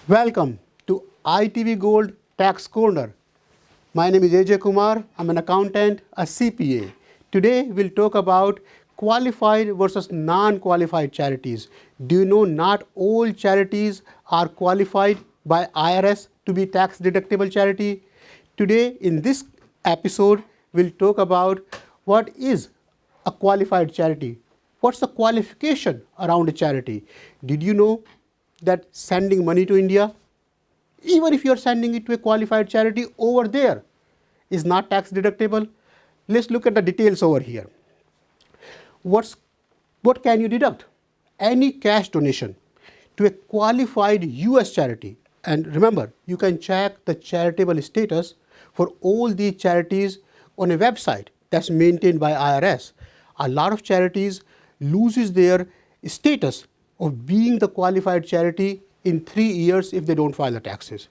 Welcome to ITV Gold Tax Corner. My name is AJ Kumar. I'm an accountant, a CPA. Today we'll talk about qualified versus non-qualified charities. Do you know not all charities are qualified by IRS to be tax deductible charity? Today in this episode we'll talk about what is a qualified charity. What's the qualification around a charity? Did you know that sending money to India, even if you're sending it to a qualified charity over there, is not tax deductible? Let's look at the details over here. What can you deduct? Any cash donation to a qualified US charity. And remember, you can check the charitable status for all these charities on a website that's maintained by IRS. A lot of charities loses their status of being the qualified charity in 3 years if they don't file the taxes.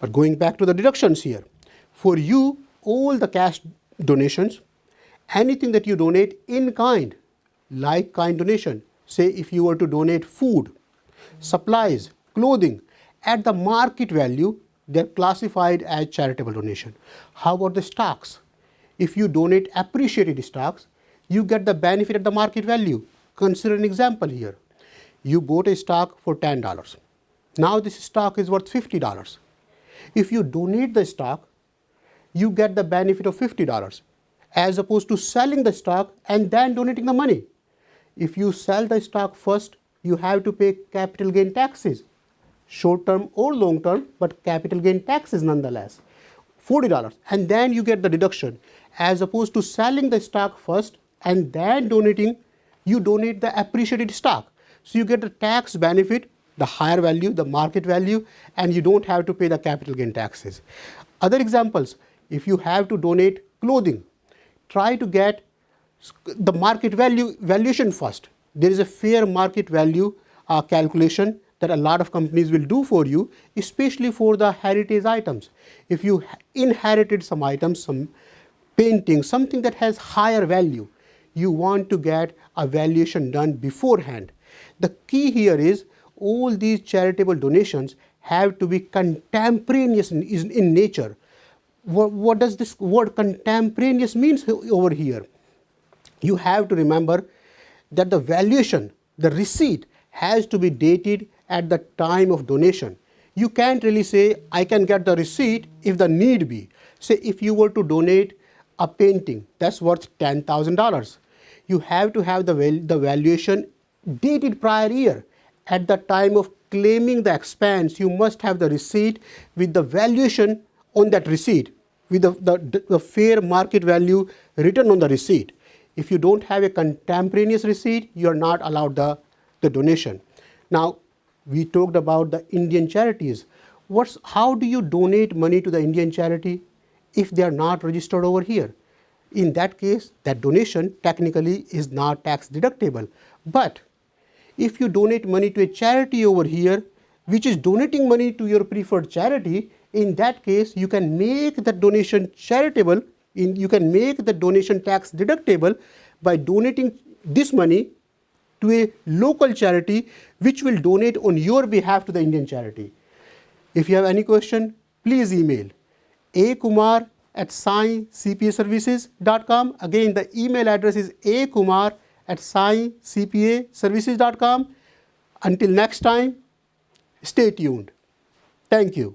But going back to the deductions here, for you, all the cash donations, anything that you donate in kind, like kind donation, say if you were to donate food, supplies, clothing, at the market value, they're classified as charitable donation. How about the stocks? If you donate appreciated stocks, you get the benefit at the market value. Consider an example here. You bought a stock for $10. Now this stock is worth $50. If you donate the stock, you get the benefit of $50 as opposed to selling the stock and then donating the money. If you sell the stock first, you have to pay capital gain taxes, short term or long term, but capital gain taxes nonetheless, $40, and then you get the deduction. As opposed to selling the stock first and then donating, you donate the appreciated stock. So you get the tax benefit, the higher value, the market value, and you don't have to pay the capital gain taxes. Other examples, if you have to donate clothing, try to get the market valuation first. There is a fair market value calculation that a lot of companies will do for you, especially for the heritage items. If you inherited some items, some painting, something that has higher value, you want to get a valuation done beforehand. The key here is all these charitable donations have to be contemporaneous in nature. What does this word contemporaneous means over here? You have to remember that the valuation, the receipt, has to be dated at the time of donation. You can't really say, I can get the receipt if the need be. Say if you were to donate a painting that's worth $10,000, you have to have the valuation dated prior year. At the time of claiming the expense, you must have the receipt with the valuation on that receipt, with the fair market value written on the receipt. If you don't have a contemporaneous receipt, you are not allowed the donation. Now, we talked about the Indian charities. How do you donate money to the Indian charity if they are not registered over here? In that case, that donation technically is not tax deductible. But if you donate money to a charity over here, which is donating money to your preferred charity, in that case, you can make that donation charitable, you can make the donation tax deductible by donating this money to a local charity which will donate on your behalf to the Indian charity. If you have any question, please email akumar@sciCPAservices.com. Again, the email address is akumar@sciCPAservices.com. Until next time, stay tuned. Thank you.